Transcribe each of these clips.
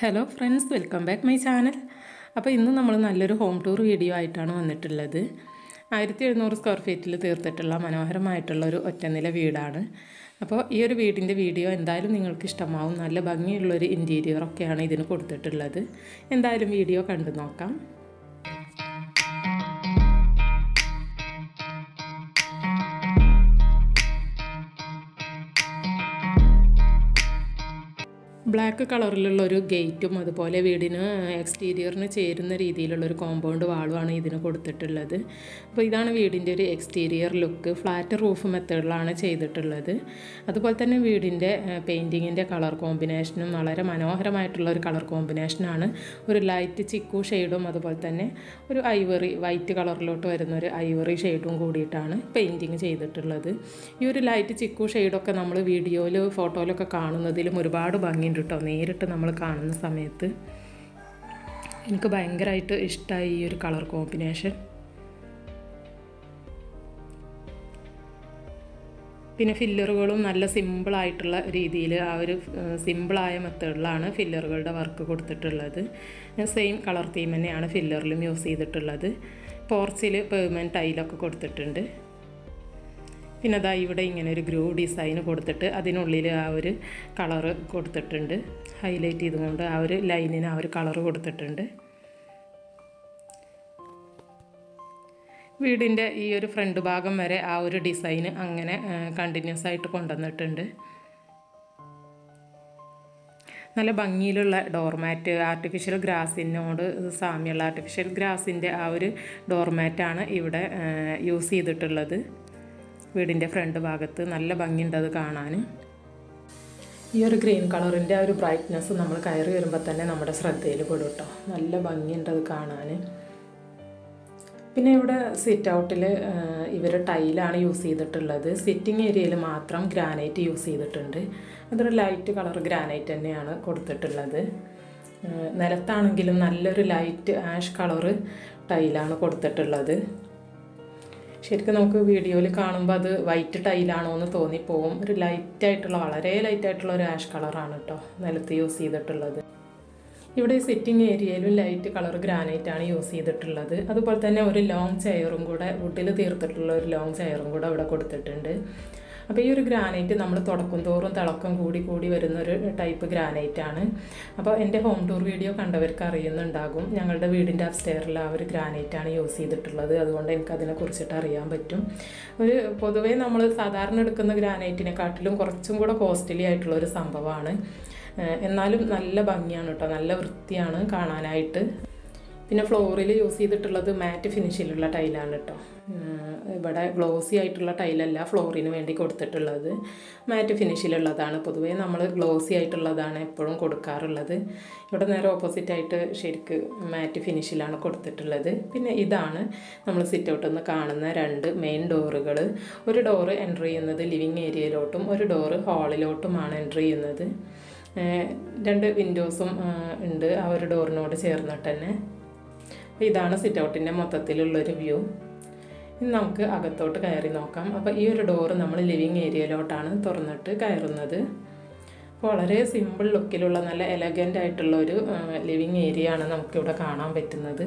Hello friends, welcome back my channel. അപ്പോൾ ഇന്ന് നമ്മൾ നല്ലൊരു ഹോം ടൂർ വീഡിയോ ആയിട്ടാണ് വന്നിട്ടുള്ളത്. 1700 സ്ക്വയർ ഫീറ്റിൽ തീർത്തിട്ടുള്ള മനോഹരമായിട്ടുള്ള ഒരു ഒറ്റനില വീടാണ്. അപ്പോൾ ഈ ഒരു വീടിൻ്റെ വീഡിയോ എന്തായാലും നിങ്ങൾക്ക് ഇഷ്ടമാവും. നല്ല ഭംഗിയുള്ളൊരു ഇൻറ്റീരിയറൊക്കെയാണ് ഇതിന് കൊടുത്തിട്ടുള്ളത്. എന്തായാലും വീഡിയോ കണ്ടു നോക്കാം. ബ്ലാക്ക് കളറിലുള്ളൊരു ഗേറ്റും അതുപോലെ വീടിന് എക്സ്റ്റീരിയറിന് ചേരുന്ന രീതിയിലുള്ളൊരു കോമ്പൗണ്ട് വാളുമാണ് ഇതിന് കൊടുത്തിട്ടുള്ളത്. അപ്പോൾ ഇതാണ് വീടിൻ്റെ ഒരു എക്സ്റ്റീരിയർ ലുക്ക്. ഫ്ലാറ്റ് റൂഫ് മെത്തേഡിലാണ് ചെയ്തിട്ടുള്ളത്. അതുപോലെ തന്നെ വീടിൻ്റെ പെയിൻറ്റിങ്ങിൻ്റെ കളർ കോമ്പിനേഷനും വളരെ മനോഹരമായിട്ടുള്ള ഒരു കളർ കോമ്പിനേഷനാണ്. ഒരു ലൈറ്റ് ചിക്കു ഷെയ്ഡും അതുപോലെ തന്നെ ഒരു ഐവറി വൈറ്റ് കളറിലോട്ട് വരുന്ന ഒരു ഐവറി ഷെയ്ഡും കൂടിയിട്ടാണ് പെയിൻറ്റിങ് ചെയ്തിട്ടുള്ളത്. ഈ ഒരു ലൈറ്റ് ചിക്കു ഷെയ്ഡൊക്കെ നമ്മൾ വീഡിയോയിൽ ഫോട്ടോയിലൊക്കെ കാണുന്നതിലും ഒരുപാട് ഭംഗിയുണ്ട് കേട്ടോ. നേരിട്ട് നമ്മൾ കാണുന്ന സമയത്ത് എനിക്ക് ഭയങ്കരമായിട്ട് ഇഷ്ടമായി ഈ ഒരു കളർ കോമ്പിനേഷൻ. പിന്നെ ഫില്ലറുകളും നല്ല സിമ്പിളായിട്ടുള്ള രീതിയിൽ ആ ഒരു സിമ്പിളായ മെത്തേഡിലാണ് ഫില്ലറുകളുടെ വർക്ക് കൊടുത്തിട്ടുള്ളത്. സെയിം കളർ തീം തന്നെയാണ് ഫില്ലറിലും യൂസ് ചെയ്തിട്ടുള്ളത്. പോർച്ചിൽ പെർമനൻറ്റ് ടൈലൊക്കെ കൊടുത്തിട്ടുണ്ട്. പിന്നെ അതാ ഇവിടെ ഇങ്ങനെ ഒരു ഗ്രൂ ഡിസൈൻ കൊടുത്തിട്ട് അതിനുള്ളിൽ ആ ഒരു കളറ് കൊടുത്തിട്ടുണ്ട്. ഹൈലൈറ്റ് ചെയ്തുകൊണ്ട് ആ ഒരു ലൈനിന് ആ ഒരു കളറ് കൊടുത്തിട്ടുണ്ട്. വീടിൻ്റെ ഈ ഒരു ഫ്രണ്ട് ഭാഗം വരെ ആ ഒരു ഡിസൈന് അങ്ങനെ കണ്ടിന്യൂസ് ആയിട്ട് കൊണ്ടുവന്നിട്ടുണ്ട്. നല്ല ഭംഗിയിലുള്ള ഡോർമാറ്റ്, ആർട്ടിഫിഷ്യൽ ഗ്രാസിനോട് സാമ്യമുള്ള ആർട്ടിഫിഷ്യൽ ഗ്രാസിൻ്റെ ആ ഒരു ഡോർമാറ്റാണ് ഇവിടെ യൂസ് ചെയ്തിട്ടുള്ളത്. വീടിൻ്റെ ഫ്രണ്ട് ഭാഗത്ത് നല്ല ഭംഗിയുണ്ട് അത് കാണാൻ. ഈ ഒരു ഗ്രീൻ കളറിൻ്റെ ആ ഒരു ബ്രൈറ്റ്നെസ് നമ്മൾ കയറി വരുമ്പോൾ തന്നെ നമ്മുടെ ശ്രദ്ധയിൽ പെടും കേട്ടോ. നല്ല ഭംഗിയുണ്ട് അത് കാണാൻ. പിന്നെ ഇവിടെ സിറ്റ് ഔട്ടിൽ ഇവർ ടൈലാണ് യൂസ് ചെയ്തിട്ടുള്ളത്. സിറ്റിംഗ് ഏരിയയിൽ മാത്രം ഗ്രാനൈറ്റ് യൂസ് ചെയ്തിട്ടുണ്ട്. അതൊരു ലൈറ്റ് കളർ ഗ്രാനൈറ്റ് തന്നെയാണ് കൊടുത്തിട്ടുള്ളത്. നിലത്താണെങ്കിലും നല്ലൊരു ലൈറ്റ് ആഷ് കളറ് ടൈലാണ് കൊടുത്തിട്ടുള്ളത്. ശരിക്കും നമുക്ക് വീഡിയോയിൽ കാണുമ്പോൾ അത് വൈറ്റ് ടൈലാണോ എന്ന് തോന്നിപ്പോവും. ഒരു ലൈറ്റായിട്ടുള്ള, വളരെ ലൈറ്റായിട്ടുള്ള ഒരു ആഷ് കളറാണ് കേട്ടോ നിലത്ത് യൂസ് ചെയ്തിട്ടുള്ളത്. ഇവിടെ സിറ്റിംഗ് ഏരിയയിലും ലൈറ്റ് കളർ ഗ്രാനൈറ്റാണ് യൂസ് ചെയ്തിട്ടുള്ളത്. അതുപോലെ തന്നെ ഒരു ലോങ് ചെയറും കൂടെ, വുഡിൽ തീർത്തിട്ടുള്ള ഒരു ലോങ് ചെയറും കൂടെ ഇവിടെ കൊടുത്തിട്ടുണ്ട്. അപ്പോൾ ഈ ഒരു ഗ്രാനൈറ്റ് നമ്മൾ തുടക്കും തോറും തിളക്കം കൂടി വരുന്നൊരു ടൈപ്പ് ഗ്രാനൈറ്റാണ്. അപ്പോൾ എൻ്റെ ഹോം ടൂർ വീഡിയോ കണ്ടവർക്ക് അറിയുന്നുണ്ടാകും. ഞങ്ങളുടെ വീടിൻ്റെ അപ്സ്റ്റെയറിൽ ആ ഒരു ഗ്രാനൈറ്റാണ് യൂസ് ചെയ്തിട്ടുള്ളത്. അതുകൊണ്ട് എനിക്കതിനെക്കുറിച്ചിട്ട് അറിയാൻ പറ്റും. ഒരു പൊതുവേ നമ്മൾ സാധാരണ എടുക്കുന്ന ഗ്രാനൈറ്റിനെക്കാട്ടിലും കുറച്ചും കൂടെ കോസ്റ്റ്ലി ആയിട്ടുള്ളൊരു സംഭവമാണ്. എന്നാലും നല്ല ഭംഗിയാണ് കേട്ടോ, നല്ല വൃത്തിയാണ് കാണാനായിട്ട്. പിന്നെ ഫ്ലോറിൽ യൂസ് ചെയ്തിട്ടുള്ളത് മാറ്റ് ഫിനിഷിലുള്ള ടൈലാണ് കേട്ടോ. ഇവിടെ ഗ്ലോസി ആയിട്ടുള്ള ടൈലല്ല ഫ്ലോറിന് വേണ്ടി കൊടുത്തിട്ടുള്ളത്, മാറ്റ് ഫിനിഷിലുള്ളതാണ്. പൊതുവേ നമ്മൾ ഗ്ലോസി ആയിട്ടുള്ളതാണ് എപ്പോഴും കൊടുക്കാറുള്ളത്. ഇവിടെ നേരെ ഓപ്പോസിറ്റായിട്ട് ശരിക്ക് മാറ്റ് ഫിനിഷിലാണ് കൊടുത്തിട്ടുള്ളത്. പിന്നെ ഇതാണ് നമ്മൾ സിറ്റ് ഔട്ടിൽ നിന്ന് കാണുന്ന രണ്ട് മെയിൻ ഡോറുകൾ. ഒരു ഡോറ് എൻ്റർ ചെയ്യുന്നത് ലിവിങ് ഏരിയയിലോട്ടും ഒരു ഡോറ് ഹാളിലോട്ടുമാണ് എൻ്റർ ചെയ്യുന്നത്. രണ്ട് വിൻഡോസും ഉണ്ട് ആ ഒരു ഡോറിനോട് ചേർന്നിട്ട് തന്നെ. ഇതാണ് സിറ്റ് ഔട്ടിൻ്റെ മൊത്തത്തിലുള്ളൊരു വ്യൂ. ഇനി നമുക്ക് അകത്തോട്ട് കയറി നോക്കാം. അപ്പോൾ ഈ ഒരു ഡോറ് നമ്മൾ ലിവിങ് ഏരിയയിലോട്ടാണ് തുറന്നിട്ട് കയറുന്നത്. അപ്പോൾ വളരെ സിമ്പിൾ ലുക്കിലുള്ള നല്ല എലഗൻ്റ് ആയിട്ടുള്ളൊരു ലിവിങ് ഏരിയ ആണ് നമുക്കിവിടെ കാണാൻ പറ്റുന്നത്.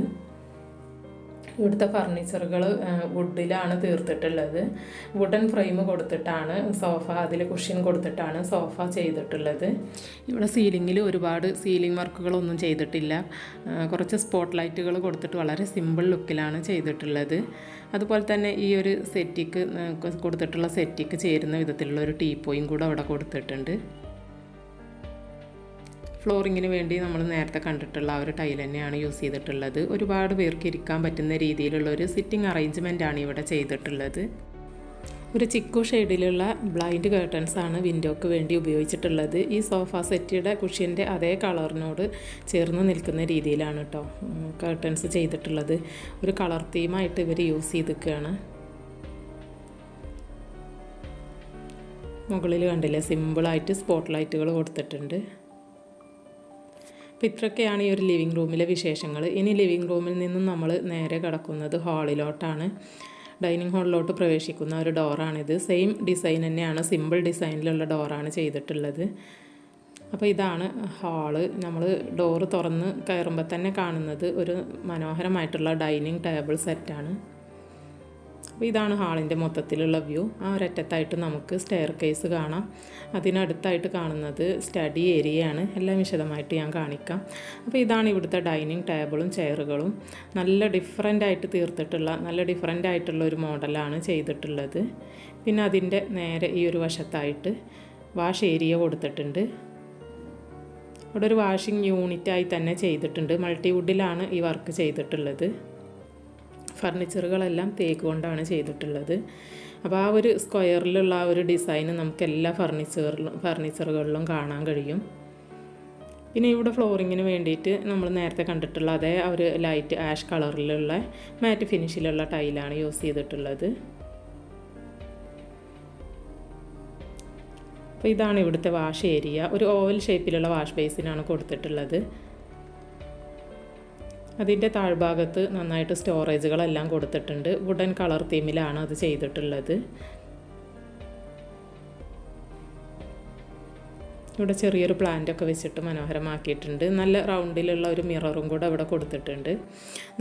ഇവിടുത്തെ ഫർണിച്ചറുകൾ വുഡിലാണ് തീർത്തിട്ടുള്ളത്. വുഡൻ ഫ്രെയിം കൊടുത്തിട്ടാണ് സോഫ, അതിൽ കുഷ്യൻ കൊടുത്തിട്ടാണ് സോഫ ചെയ്തിട്ടുള്ളത്. ഇവിടെ സീലിങ്ങിൽ ഒരുപാട് സീലിംഗ് വർക്കുകളൊന്നും ചെയ്തിട്ടില്ല. കുറച്ച് സ്പോട്ട് ലൈറ്റുകൾ കൊടുത്തിട്ട് വളരെ സിമ്പിൾ ലുക്കിലാണ് ചെയ്തിട്ടുള്ളത്. അതുപോലെ തന്നെ ഈ ഒരു സെറ്റിക്ക് കൊടുത്തിട്ടുള്ള സെറ്റിക്ക് ചേരുന്ന വിധത്തിലുള്ള ഒരു ടീപ്പോയും കൂടെ അവിടെ കൊടുത്തിട്ടുണ്ട്. ഫ്ലോറിങ്ങിന് വേണ്ടി നമ്മൾ നേരത്തെ കണ്ടിട്ടുള്ള ആ ഒരു ടൈൽ തന്നെയാണ് യൂസ് ചെയ്തിട്ടുള്ളത്. ഒരുപാട് പേർക്ക് ഇരിക്കാൻ പറ്റുന്ന രീതിയിലുള്ള ഒരു സിറ്റിംഗ് അറേഞ്ച്മെൻറ്റാണ് ഇവിടെ ചെയ്തിട്ടുള്ളത്. ഒരു ചിക്കു ഷെയ്ഡിലുള്ള ബ്ലൈൻഡ് കേർട്ടൻസാണ് വിൻഡോക്ക് വേണ്ടി ഉപയോഗിച്ചിട്ടുള്ളത്. ഈ സോഫ സെറ്റിയുടെ കുഷ്യൻ്റെ അതേ കളറിനോട് ചേർന്ന് നിൽക്കുന്ന രീതിയിലാണ് കേട്ടോ കേർട്ടൻസ് ചെയ്തിട്ടുള്ളത്. ഒരു കളർ തീമായിട്ട് ഇവർ യൂസ് ചെയ്തിരിക്കുകയാണ്. മുകളിൽ കണ്ടില്ലേ, സിമ്പിളായിട്ട് സ്പോട്ട് ലൈറ്റുകൾ കൊടുത്തിട്ടുണ്ട്. അപ്പോൾ ഇത്രയൊക്കെയാണ് ഈ ഒരു ലിവിങ് റൂമിലെ വിശേഷങ്ങൾ. ഇനി ലിവിങ് റൂമിൽ നിന്നും നമ്മൾ നേരെ കിടക്കുന്നത് ഹാളിലോട്ടാണ്. ഡൈനിങ് ഹാളിലോട്ട് പ്രവേശിക്കുന്ന ഒരു ഡോറാണിത്. സെയിം ഡിസൈൻ തന്നെയാണ്, സിമ്പിൾ ഡിസൈനിലുള്ള ഡോറാണ് ചെയ്തിട്ടുള്ളത്. അപ്പോൾ ഇതാണ് ഹാള്. നമ്മൾ ഡോറ് തുറന്ന് കയറുമ്പോൾ തന്നെ കാണുന്നത് ഒരു മനോഹരമായിട്ടുള്ള ഡൈനിങ് ടേബിൾ സെറ്റാണ്. അപ്പോൾ ഇതാണ് ഹാളിൻ്റെ മൊത്തത്തിലുള്ള വ്യൂ. ആ ഒരറ്റത്തായിട്ട് നമുക്ക് സ്റ്റെയർ കേസ് കാണാം. അതിനടുത്തായിട്ട് കാണുന്നത് സ്റ്റഡി ഏരിയയാണ്. എല്ലാം വിശദമായിട്ട് ഞാൻ കാണിക്കാം. അപ്പോൾ ഇതാണ് ഇവിടുത്തെ ഡൈനിങ് ടേബിളും ചെയറുകളും. നല്ല ഡിഫറൻ്റ് ആയിട്ടുള്ള ഒരു മോഡലാണ് ചെയ്തിട്ടുള്ളത്. പിന്നെ അതിൻ്റെ നേരെ ഈ ഒരു വശത്തായിട്ട് വാഷ് ഏരിയ കൊടുത്തിട്ടുണ്ട്. ഇവിടെ ഒരു വാഷിംഗ് യൂണിറ്റായി തന്നെ ചെയ്തിട്ടുണ്ട്. മൾട്ടിവുഡിലാണ് ഈ വർക്ക് ചെയ്തിട്ടുള്ളത്. ഫർണിച്ചറുകളെല്ലാം തേക്ക് കൊണ്ടാണ് ചെയ്തിട്ടുള്ളത്. അപ്പോൾ ആ ഒരു സ്ക്വയറിലുള്ള ആ ഒരു ഡിസൈന് നമുക്ക് എല്ലാ ഫർണിച്ചറുകളിലും കാണാൻ കഴിയും. പിന്നെ ഇവിടെ ഫ്ലോറിങ്ങിന് വേണ്ടിയിട്ട് നമ്മൾ നേരത്തെ കണ്ടിട്ടുള്ള അതേ ആ ഒരു ലൈറ്റ് ആഷ് കളറിലുള്ള മാറ്റ് ഫിനിഷിലുള്ള ടൈലാണ് യൂസ് ചെയ്തിട്ടുള്ളത്. അപ്പോൾ ഇതാണ് ഇവിടുത്തെ വാഷ് ഏരിയ. ഒരു ഓവൽ ഷേപ്പിലുള്ള വാഷ് ബേസിനാണ് കൊടുത്തിട്ടുള്ളത്. അതിൻ്റെ താഴ്ഭാഗത്ത് നന്നായിട്ട് സ്റ്റോറേജുകളെല്ലാം കൊടുത്തിട്ടുണ്ട്. വുഡൻ കളർ തീമിലാണ് അത് ചെയ്തിട്ടുള്ളത്. ഇവിടെ ചെറിയൊരു പ്ലാന്റൊക്കെ വെച്ചിട്ട് മനോഹരമാക്കിയിട്ടുണ്ട്. നല്ല റൗണ്ടിലുള്ള ഒരു മിററും കൂടെ ഇവിടെ കൊടുത്തിട്ടുണ്ട്.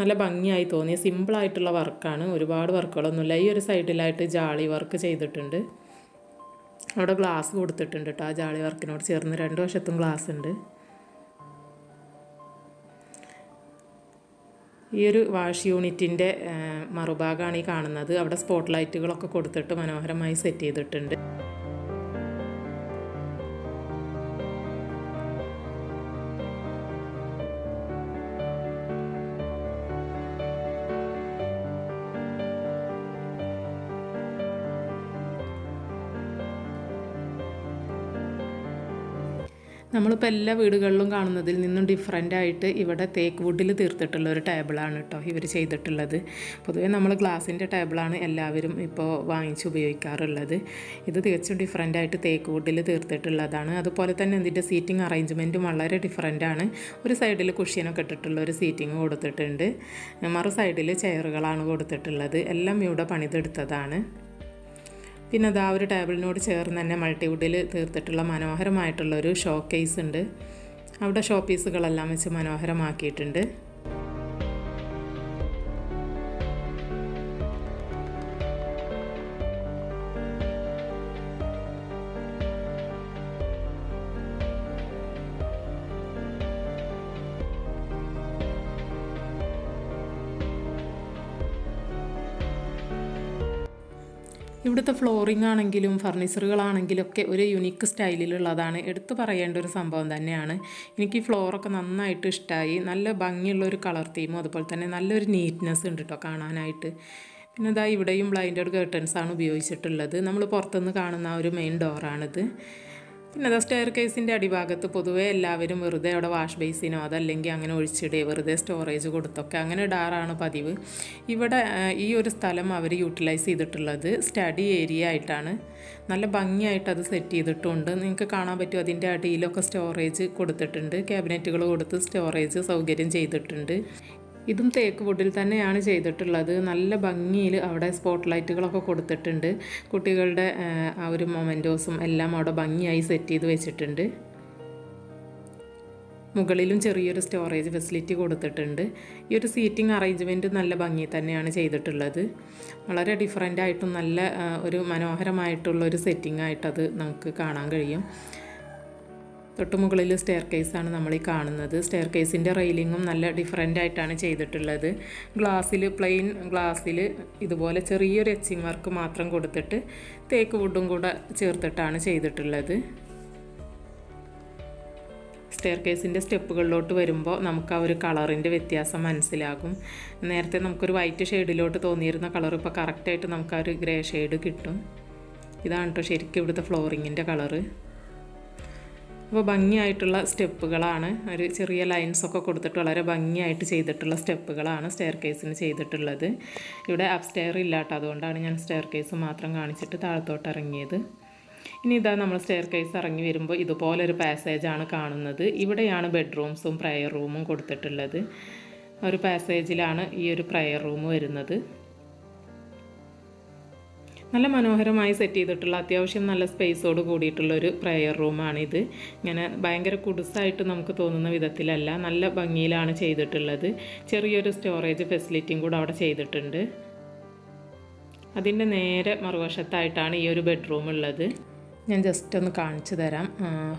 നല്ല ഭംഗിയായി തോന്നിയ സിമ്പിളായിട്ടുള്ള വർക്കാണ്. ഒരുപാട് വർക്കുകളൊന്നുമില്ല. ഈ ഒരു സൈഡിലായിട്ട് ജാളി വർക്ക് ചെയ്തിട്ടുണ്ട്. അവിടെ ഗ്ലാസ് കൊടുത്തിട്ടുണ്ട് കേട്ടോ. ആ ജാളി വർക്കിനോട് ചേർന്ന് 2 വശത്തും ഗ്ലാസ് ഉണ്ട്. ഈ ഒരു വാഷ് യൂണിറ്റിൻ്റെ മറുഭാഗമാണ് ഈ കാണുന്നത്. അവിടെ സ്പോട്ട് ലൈറ്റുകളൊക്കെ കൊടുത്തിട്ട് മനോഹരമായി സെറ്റ് ചെയ്തിട്ടുണ്ട്. നമ്മളിപ്പോൾ എല്ലാ വീടുകളിലും കാണുന്നതിൽ നിന്നും ഡിഫറൻ്റായിട്ട് ഇവിടെ തേക്ക് വുഡിൽ തീർത്തിട്ടുള്ള ഒരു ടേബിളാണ് കേട്ടോ ഇവർ ചെയ്തിട്ടുള്ളത്. പൊതുവേ നമ്മൾ ഗ്ലാസിൻ്റെ ടേബിളാണ് എല്ലാവരും ഇപ്പോൾ വാങ്ങിച്ച് ഉപയോഗിക്കാറുള്ളത്. ഇത് തികച്ചും ഡിഫറൻ്റായിട്ട് തേക്ക് വുഡിൽ തീർത്തിട്ടുള്ളതാണ്. അതുപോലെ തന്നെ ഇതിൻ്റെ സീറ്റിംഗ് അറേഞ്ച്മെൻറ്റും വളരെ ഡിഫറൻ്റാണ്. ഒരു സൈഡിൽ കുഷ്യനൊക്കെ ഇട്ടിട്ടുള്ള ഒരു സീറ്റിംഗ് കൊടുത്തിട്ടുണ്ട്. മറു സൈഡിൽ ചെയറുകളാണ് കൊടുത്തിട്ടുള്ളത്. എല്ലാം ഇവിടെ പണിതെടുത്തതാണ്. പിന്നെ അതാ ഒരു ടേബിളിനോട് ചേർന്ന് തന്നെ മൾട്ടിവുഡിൽ തീർത്തിട്ടുള്ള മനോഹരമായിട്ടുള്ളൊരു ഷോ കേസ് ഉണ്ട്. അവിടെ ഷോ പീസുകളെല്ലാം വെച്ച് മനോഹരമാക്കിയിട്ടുണ്ട്. ഇവിടുത്തെ ഫ്ലോറിംഗ് ആണെങ്കിലും ഫർണിച്ചറുകളാണെങ്കിലും ഒക്കെ ഒരു യുണീക്ക് സ്റ്റൈലിലുള്ളതാണ്. എടുത്തു പറയേണ്ട ഒരു സംഭവം തന്നെയാണ്. എനിക്ക് ഈ ഫ്ലോറൊക്കെ നന്നായിട്ട് ഇഷ്ടമായി. നല്ല ഭംഗിയുള്ളൊരു കളർ തീമും അതുപോലെ തന്നെ നല്ലൊരു നീറ്റ്നെസ് ഉണ്ട് കേട്ടോ കാണാനായിട്ട്. പിന്നെ ഇതാ ഇവിടെയും ബ്ലൈൻഡഡ് കർട്ടൻസാണ് ഉപയോഗിച്ചിട്ടുള്ളത്. നമ്മൾ പുറത്തുനിന്ന് കാണുന്ന ഒരു മെയിൻ ഡോറാണിത്. പിന്നെ അത് സ്റ്റെയർ കേസിൻ്റെ അടിഭാഗത്ത് പൊതുവേ എല്ലാവരും വെറുതെ അവിടെ വാഷ് ബേസിനോ അതല്ലെങ്കിൽ അങ്ങനെ ഒഴിച്ചിടുക വെറുതെ സ്റ്റോറേജ് കൊടുത്തൊക്കെ അങ്ങനെ ഇടാറാണ് പതിവ്. ഇവിടെ ഈ ഒരു സ്ഥലം അവർ യൂട്ടിലൈസ് ചെയ്തിട്ടുള്ളത് സ്റ്റഡി ഏരിയ ആയിട്ടാണ്. നല്ല ഭംഗിയായിട്ട് അത് സെറ്റ് ചെയ്തിട്ടുണ്ട്. നിങ്ങൾക്ക് കാണാൻ പറ്റും അതിൻ്റെ അടിയിലൊക്കെ സ്റ്റോറേജ് കൊടുത്തിട്ടുണ്ട്. ക്യാബിനറ്റുകൾ കൊടുത്ത് സ്റ്റോറേജ് സൗകര്യം ചെയ്തിട്ടുണ്ട്. ഇതും തേക്ക് വുഡിൽ തന്നെയാണ് ചെയ്തിട്ടുള്ളത്. നല്ല ഭംഗിയിൽ അവിടെ സ്പോട്ട് ലൈറ്റുകളൊക്കെ കൊടുത്തിട്ടുണ്ട്. കുട്ടികളുടെ ആ ഒരു മൊമെൻറ്റോസും എല്ലാം അവിടെ ഭംഗിയായി സെറ്റ് ചെയ്ത് വെച്ചിട്ടുണ്ട്. മുകളിലും ചെറിയൊരു സ്റ്റോറേജ് ഫെസിലിറ്റി കൊടുത്തിട്ടുണ്ട്. ഈ ഒരു സീറ്റിംഗ് അറേഞ്ച്മെൻറ്റ് നല്ല ഭംഗി തന്നെയാണ് ചെയ്തിട്ടുള്ളത്. വളരെ ഡിഫറൻ്റായിട്ടും നല്ല ഒരു മനോഹരമായിട്ടുള്ളൊരു സെറ്റിംഗ് ആയിട്ടത് നമുക്ക് കാണാൻ കഴിയും. തൊട്ടുമുകളിൽ സ്റ്റെയർ കേസാണ് നമ്മൾ ഈ കാണുന്നത്. സ്റ്റെയർ കേസിൻ്റെ റെയിലിങ്ങും നല്ല ഡിഫറൻ്റായിട്ടാണ് ചെയ്തിട്ടുള്ളത്. പ്ലെയിൻ ഗ്ലാസ്സിൽ ഇതുപോലെ ചെറിയൊരു എച്ചിങ് വർക്ക് മാത്രം കൊടുത്തിട്ട് തേക്ക് വുഡും കൂടെ ചേർത്തിട്ടാണ് ചെയ്തിട്ടുള്ളത്. സ്റ്റെയർ കേസിൻ്റെ സ്റ്റെപ്പുകളിലോട്ട് വരുമ്പോൾ നമുക്ക് ആ ഒരു കളറിൻ്റെ വ്യത്യാസം മനസ്സിലാകും. നേരത്തെ നമുക്കൊരു വൈറ്റ് ഷെയ്ഡിലോട്ട് തോന്നിയിരുന്ന കളർ ഇപ്പോൾ കറക്റ്റായിട്ട് നമുക്ക് ആ ഒരു ഗ്രേ ഷെയ്ഡ് കിട്ടും. ഇതാണ് കേട്ടോ ശരിക്കും ഇവിടുത്തെ ഫ്ലോറിങ്ങിൻ്റെ കളറ്. അപ്പോൾ ഭംഗിയായിട്ടുള്ള സ്റ്റെപ്പുകളാണ്. ഒരു ചെറിയ ലൈൻസൊക്കെ കൊടുത്തിട്ട് വളരെ ഭംഗിയായിട്ട് ചെയ്തിട്ടുള്ള സ്റ്റെപ്പുകളാണ് സ്റ്റെയർ കേസിന് ചെയ്തിട്ടുള്ളത്. ഇവിടെ അപ്സ്റ്റെയർ ഇല്ല കേട്ടോ, അതുകൊണ്ടാണ് ഞാൻ സ്റ്റെയർ കേസ് മാത്രം കാണിച്ചിട്ട് താഴത്തോട്ട് ഇറങ്ങിയത്. ഇനി ഇതാ നമ്മൾ സ്റ്റെയർ കേസ് ഇറങ്ങി വരുമ്പോൾ ഇതുപോലൊരു പാസേജാണ് കാണുന്നത്. ഇവിടെയാണ് ബെഡ്റൂംസും പ്രയർ റൂമും കൊടുത്തിട്ടുള്ളത്. ഒരു പാസേജിലാണ് ഈ ഒരു പ്രയർ റൂം വരുന്നത്. നല്ല മനോഹരമായി സെറ്റ് ചെയ്തിട്ടുള്ള അത്യാവശ്യം നല്ല സ്പേസോട് കൂടിയിട്ടുള്ളൊരു പ്രയർ റൂമാണിത്. ഇങ്ങനെ ഭയങ്കര കുടുസായിട്ട് നമുക്ക് തോന്നുന്ന വിധത്തിലല്ല, നല്ല ഭംഗിയിലാണ് ചെയ്തിട്ടുള്ളത്. ചെറിയൊരു സ്റ്റോറേജ് ഫെസിലിറ്റിയും കൂടെ അവിടെ ചെയ്തിട്ടുണ്ട്. അതിൻ്റെ നേരെ മറുവശത്തായിട്ടാണ് ഈ ഒരു ബെഡ്റൂം ഉള്ളത്. ഞാൻ ജസ്റ്റ് ഒന്ന് കാണിച്ചു തരാം.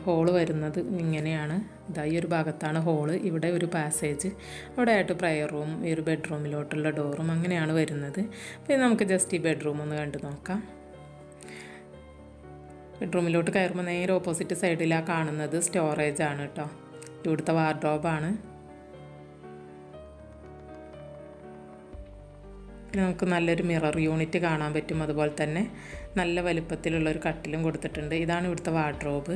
ഹോള് വരുന്നത് ഇങ്ങനെയാണ്. ഇതാ ഈ ഒരു ഭാഗത്താണ് ഹോള്, ഇവിടെ ഒരു പാസേജ്, അവിടെ ആയിട്ട് പ്രയർ റൂം, ഈ ഒരു ബെഡ്റൂമിലോട്ടുള്ള ഡോറും അങ്ങനെയാണ് വരുന്നത്. അപ്പോൾ നമുക്ക് ജസ്റ്റ് ഈ ബെഡ്റൂം ഒന്ന് കണ്ടു നോക്കാം. ബെഡ്റൂമിലോട്ട് കയറുമ്പോൾ നേരെ ഓപ്പോസിറ്റ് സൈഡിലാണ് കാണുന്നത് സ്റ്റോറേജ് ആണ് കേട്ടോ. ഇവിടുത്തെ വാർഡ്രോബാണ്. പിന്നെ നമുക്ക് നല്ലൊരു മിറർ യൂണിറ്റ് കാണാൻ പറ്റും. അതുപോലെ തന്നെ നല്ല വലുപ്പത്തിലുള്ളൊരു കട്ടിലും കൊടുത്തിട്ടുണ്ട്. ഇതാണ് ഇവിടുത്തെ വാർഡ്രോബ്.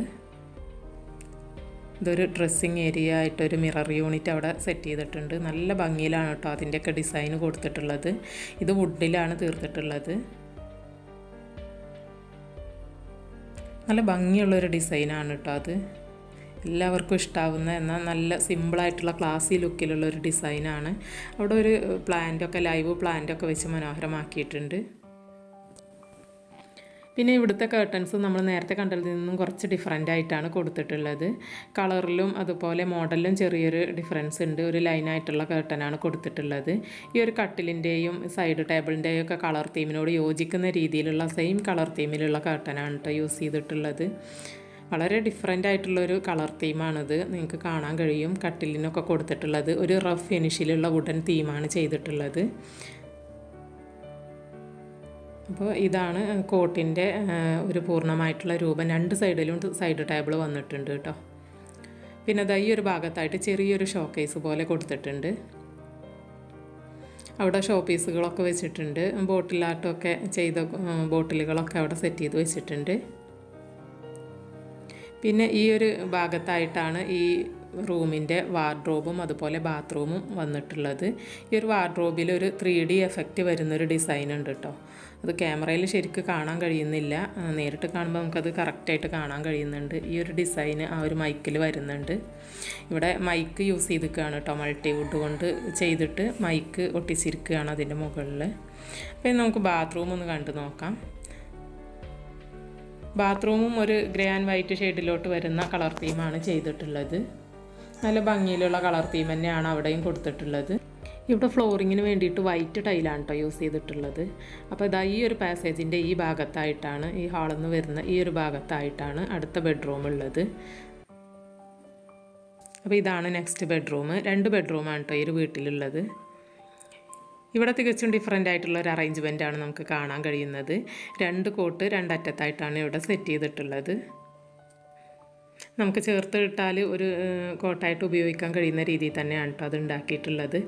ഇതൊരു ഡ്രസ്സിങ് ഏരിയ ആയിട്ടൊരു മിറർ യൂണിറ്റ് അവിടെ സെറ്റ് ചെയ്തിട്ടുണ്ട്. നല്ല ഭംഗിയിലാണ് കേട്ടോ അതിൻ്റെയൊക്കെ ഡിസൈൻ കൊടുത്തിട്ടുള്ളത്. ഇത് വുഡിലാണ് തീർത്തിട്ടുള്ളത്. നല്ല ഭംഗിയുള്ളൊരു ഡിസൈനാണ് കേട്ടോ അത്. എല്ലാവർക്കും ഇഷ്ടാവുന്ന എന്നാൽ നല്ല സിമ്പിളായിട്ടുള്ള ക്ലാസി ലുക്കിലുള്ള ഒരു ഡിസൈനാണ്. അവിടെ ഒരു പ്ലാന്റൊക്കെ, ലൈവ് പ്ലാന്റൊക്കെ വെച്ച് മനോഹരമാക്കിയിട്ടുണ്ട്. പിന്നെ ഇവിടുത്തെ കേർട്ടൻസ് നമ്മൾ നേരത്തെ കണ്ടതിൽ നിന്നും കുറച്ച് ഡിഫറെൻ്റ് ആയിട്ടാണ് കൊടുത്തിട്ടുള്ളത്. കളറിലും അതുപോലെ മോഡലിലും ചെറിയൊരു ഡിഫറൻസ് ഉണ്ട്. ഒരു ലൈനായിട്ടുള്ള കേർട്ടനാണ് കൊടുത്തിട്ടുള്ളത്. ഈ ഒരു കട്ടിലിൻ്റെയും സൈഡ് ടേബിളിൻ്റെയും ഒക്കെ കളർ തീമിനോട് യോജിക്കുന്ന രീതിയിലുള്ള സെയിം കളർ തീമിലുള്ള കേർട്ടനാണ് കേട്ടോ യൂസ് ചെയ്തിട്ടുള്ളത്. വളരെ ഡിഫറെൻ്റ് ആയിട്ടുള്ളൊരു കളർ തീമാണിത്. നിങ്ങൾക്ക് കാണാൻ കഴിയും. കട്ടിലിനൊക്കെ കൊടുത്തിട്ടുള്ളത് ഒരു റഫ് ഫിനിഷിലുള്ള വുഡൻ തീമാണ് ചെയ്തിട്ടുള്ളത്. അപ്പോൾ ഇതാണ് കോട്ടിൻ്റെ ഒരു പൂർണ്ണമായിട്ടുള്ള രൂപം. രണ്ട് സൈഡിലും സൈഡ് ടേബിൾ വന്നിട്ടുണ്ട് കേട്ടോ. പിന്നെ അതാ ഈ ഒരു ഭാഗത്തായിട്ട് ചെറിയൊരു ഷോക്കേസ് പോലെ കൊടുത്തിട്ടുണ്ട്. അവിടെ ഷോ പീസുകളൊക്കെ വെച്ചിട്ടുണ്ട്. ബോട്ടിൽ ആർട്ടൊക്കെ ചെയ്ത ബോട്ടിലുകളൊക്കെ അവിടെ സെറ്റ് ചെയ്ത് വെച്ചിട്ടുണ്ട്. പിന്നെ ഈ ഒരു ഭാഗത്തായിട്ടാണ് ഈ റൂമിൻ്റെ വാർഡ്രോബും അതുപോലെ ബാത്റൂമും വന്നിട്ടുള്ളത്. ഈ ഒരു വാർഡ്രോബിൽ ഒരു 3D എഫക്റ്റ് വരുന്നൊരു ഡിസൈൻ ഉണ്ട് കേട്ടോ. അത് ക്യാമറയിൽ ശരിക്കും കാണാൻ കഴിയുന്നില്ല. നേരിട്ട് കാണുമ്പോൾ നമുക്കത് കറക്റ്റായിട്ട് കാണാൻ കഴിയുന്നുണ്ട്. ഈ ഒരു ഡിസൈന് ആ ഒരു മൈക്കിൽ വരുന്നുണ്ട്. ഇവിടെ മൈക്ക് യൂസ് ചെയ്തിരിക്കുകയാണ് കേട്ടോ. മൾട്ടിവുഡ് കൊണ്ട് ചെയ്തിട്ട് മൈക്ക് ഒട്ടിച്ചിരിക്കുകയാണ് അതിൻ്റെ മുകളിൽ. അപ്പോൾ നമുക്ക് ബാത്റൂം ഒന്ന് കണ്ടു നോക്കാം. ബാത്റൂമും ഒരു ഗ്രേ ആൻഡ് വൈറ്റ് ഷെയ്ഡിലോട്ട് വരുന്ന കളർ തീമാണ് ചെയ്തിട്ടുള്ളത്. നല്ല ഭംഗിയിലുള്ള കളർ തീം തന്നെയാണ് അവിടെയും കൊടുത്തിട്ടുള്ളത്. ഇവിടെ ഫ്ലോറിങ്ങിന് വേണ്ടിയിട്ട് വൈറ്റ് ടൈലാണ് കേട്ടോ യൂസ് ചെയ്തിട്ടുള്ളത്. അപ്പോൾ ഇതാ ഈ ഒരു പാസേജിൻ്റെ ഈ ഭാഗത്തായിട്ടാണ്, ഈ ഹാളിൽ നിന്ന് വരുന്ന ഈ ഒരു ഭാഗത്തായിട്ടാണ് അടുത്ത ബെഡ്റൂം ഉള്ളത്. അപ്പോൾ ഇതാണ് നെക്സ്റ്റ് ബെഡ്റൂം. 2 ബെഡ്റൂമാണ് കേട്ടോ ഈ ഒരു വീട്ടിലുള്ളത്. ഇവിടെ തികച്ചും ഡിഫറെൻ്റ് ആയിട്ടുള്ള ഒരു അറേഞ്ച്മെൻറ്റാണ് നമുക്ക് കാണാൻ കഴിയുന്നത്. 2 കോട്ട് 2 അറ്റത്തായിട്ടാണ് ഇവിടെ സെറ്റ് ചെയ്തിട്ടുള്ളത്. നമുക്ക് ചേർത്ത് ഇട്ടാൽ ഒരു കോട്ടായിട്ട് ഉപയോഗിക്കാൻ കഴിയുന്ന രീതിയിൽ തന്നെയാണ് കേട്ടോ അത് ഉണ്ടാക്കിയിട്ടുള്ളത്.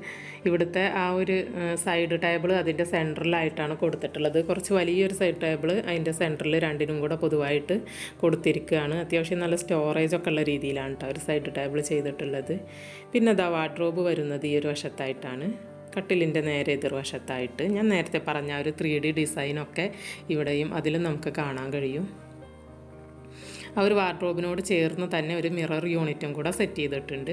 ഇവിടുത്തെ ആ ഒരു സൈഡ് ടേബിൾ അതിൻ്റെ സെൻറ്ററിലായിട്ടാണ് കൊടുത്തിട്ടുള്ളത്. കുറച്ച് വലിയൊരു സൈഡ് ടേബിൾ അതിൻ്റെ സെൻറ്ററിൽ രണ്ടിനും കൂടെ പൊതുവായിട്ട് കൊടുത്തിരിക്കുകയാണ്. അത്യാവശ്യം നല്ല സ്റ്റോറേജൊക്കെ ഉള്ള രീതിയിലാണ് കേട്ടോ ഒരു സൈഡ് ടേബിൾ ചെയ്തിട്ടുള്ളത്. പിന്നെ അതാ വാർഡ്രോബ് വരുന്നത് ഈ ഒരു വശത്തായിട്ടാണ്, കട്ടിലിൻ്റെ നേരെ എതിർവശത്തായിട്ട്. ഞാൻ നേരത്തെ പറഞ്ഞ ഒരു 3D ഡിസൈനൊക്കെ ഇവിടെയും അതിലും നമുക്ക് കാണാൻ കഴിയും. ആ ഒരു വാർഡ്രോബിനോട് ചേർന്ന് തന്നെ ഒരു മിറർ യൂണിറ്റും കൂടെ സെറ്റ് ചെയ്തിട്ടുണ്ട്.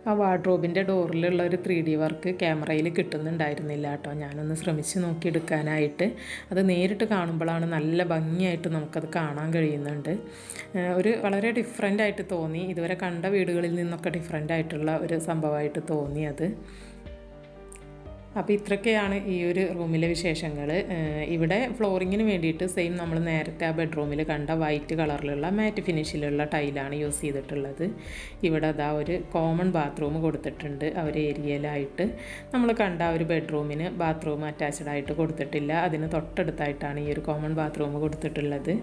ആ വാർഡ്രോബിൻ്റെ ഡോറിലുള്ള ഒരു 3D വർക്ക് ക്യാമറയിൽ കിട്ടുന്നുണ്ടായിരുന്നില്ല കേട്ടോ. ഞാനൊന്ന് ശ്രമിച്ച് നോക്കിയെടുക്കാനായിട്ട്. അത് നേരിട്ട് കാണുമ്പോഴാണ് നല്ല ഭംഗിയായിട്ട് നമുക്കത് കാണാൻ കഴിയുന്നുണ്ട്. ഒരു വളരെ ഡിഫറെൻ്റ് ആയിട്ട് തോന്നി. ഇതുവരെ കണ്ട വീടുകളിൽ നിന്നൊക്കെ ഡിഫറെൻ്റ് ആയിട്ടുള്ള ഒരു സംഭവമായിട്ട് തോന്നിയത്. അപ്പോൾ ഇത്രയൊക്കെയാണ് ഈ ഒരു റൂമിലെ വിശേഷങ്ങൾ. ഇവിടെ ഫ്ലോറിങ്ങിന് വേണ്ടിയിട്ട് സെയിം നമ്മൾ നേരത്തെ ആ ബെഡ്റൂമിൽ കണ്ട വൈറ്റ് കളറിലുള്ള മാറ്റ് ഫിനിഷിലുള്ള ടൈലാണ് യൂസ് ചെയ്തിട്ടുള്ളത്. ഇവിടെ അതാ ഒരു കോമൺ ബാത്റൂം കൊടുത്തിട്ടുണ്ട്. ആ ഒരു ഏരിയയിലായിട്ട് നമ്മൾ കണ്ട ഒരു ബെഡ്റൂമിന് ബാത്റൂം അറ്റാച്ച്ഡ് ആയിട്ട് കൊടുത്തിട്ടില്ല. അതിന് തൊട്ടടുത്തായിട്ടാണ് ഈ ഒരു കോമൺ ബാത്റൂം കൊടുത്തിട്ടുള്ളത്.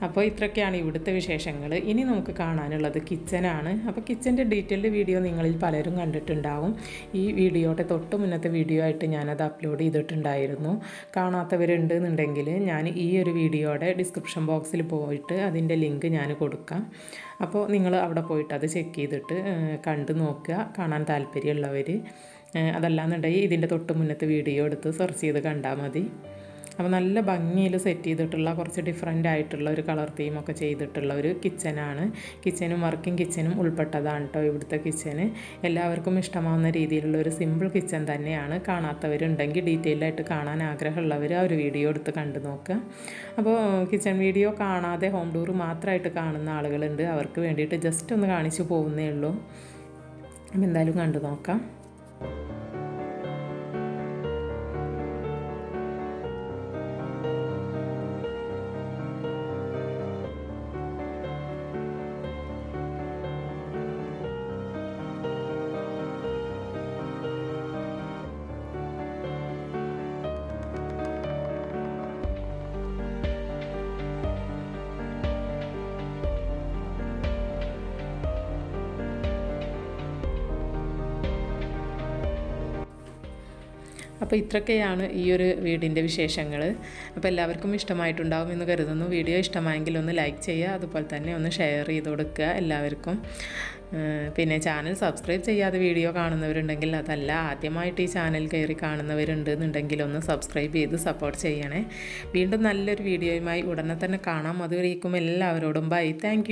അപ്പോൾ ഇത്രയൊക്കെയാണ് ഇവിടുത്തെ വിശേഷങ്ങൾ. ഇനി നമുക്ക് കാണാനുള്ളത് കിച്ചനാണ്. അപ്പോൾ കിച്ചൻ്റെ ഡീറ്റെയിൽഡ് വീഡിയോ നിങ്ങളിൽ പലരും കണ്ടിട്ടുണ്ടാവും. ഈ വീഡിയോയുടെ തൊട്ട് മുന്നത്തെ വീഡിയോ ആയിട്ട് ഞാനത് അപ്ലോഡ് ചെയ്തിട്ടുണ്ടായിരുന്നു. കാണാത്തവരുണ്ടെന്നുണ്ടെങ്കിൽ ഞാൻ ഈ ഒരു വീഡിയോയുടെ ഡിസ്ക്രിപ്ഷൻ ബോക്സിൽ പോയിട്ട് അതിൻ്റെ ലിങ്ക് ഞാൻ കൊടുക്കാം. അപ്പോൾ നിങ്ങൾ അവിടെ പോയിട്ട് അത് ചെക്ക് ചെയ്തിട്ട് കണ്ടു നോക്കുക, കാണാൻ താല്പര്യമുള്ളവർ. അതല്ലാന്നുണ്ടെങ്കിൽ ഇതിൻ്റെ തൊട്ട് മുന്നത്തെ വീഡിയോ എടുത്ത് സെർച്ച് ചെയ്ത് കണ്ടാൽ മതി. അപ്പോൾ നല്ല ഭംഗിയിൽ സെറ്റ് ചെയ്തിട്ടുള്ള കുറച്ച് ഡിഫറെൻ്റ് ആയിട്ടുള്ള ഒരു കളർ തീമൊക്കെ ചെയ്തിട്ടുള്ള ഒരു കിച്ചനാണ്. കിച്ചനും വർക്കിംഗ് കിച്ചനും ഉൾപ്പെട്ടതാണ് കേട്ടോ ഇവിടുത്തെ കിച്ചന്. എല്ലാവർക്കും ഇഷ്ടമാവുന്ന രീതിയിലുള്ള ഒരു സിമ്പിൾ കിച്ചൻ തന്നെയാണ്. കാണാത്തവരുണ്ടെങ്കിൽ ഡീറ്റെയിൽ ആയിട്ട് കാണാൻ ആഗ്രഹമുള്ളവർ ആ ഒരു വീഡിയോ എടുത്ത് കണ്ടു നോക്കുക. അപ്പോൾ കിച്ചൺ വീഡിയോ കാണാതെ ഹോം ടൂർ മാത്രമായിട്ട് കാണുന്ന ആളുകളുണ്ട്. അവർക്ക് വേണ്ടിയിട്ട് ജസ്റ്റ് ഒന്ന് കാണിച്ചു പോകുന്നേ ഉള്ളൂ. അപ്പോൾ എന്തായാലും കണ്ടു നോക്കാം. അപ്പോൾ ഇത്രയൊക്കെയാണ് ഈ ഒരു വീടിൻ്റെ വിശേഷങ്ങൾ. അപ്പോൾ എല്ലാവർക്കും ഇഷ്ടമായിട്ടുണ്ടാവും എന്ന് കരുതുന്നു. വീഡിയോ ഇഷ്ടമായെങ്കിൽ ഒന്ന് ലൈക്ക് ചെയ്യുക, അതുപോലെ തന്നെ ഒന്ന് ഷെയർ ചെയ്ത് കൊടുക്കുക എല്ലാവർക്കും. പിന്നെ ചാനൽ സബ്സ്ക്രൈബ് ചെയ്യാതെ വീഡിയോ കാണുന്നവരുണ്ടെങ്കിൽ, അതല്ല ആദ്യമായിട്ട് ഈ ചാനൽ കയറി കാണുന്നവരുണ്ടെന്നുണ്ടെങ്കിൽ ഒന്ന് സബ്സ്ക്രൈബ് ചെയ്ത് സപ്പോർട്ട് ചെയ്യണേ. വീണ്ടും നല്ലൊരു വീഡിയോയുമായി ഉടനെ തന്നെ കാണാം. അതുവരേക്കും എല്ലാവരോടും ബൈ. താങ്ക്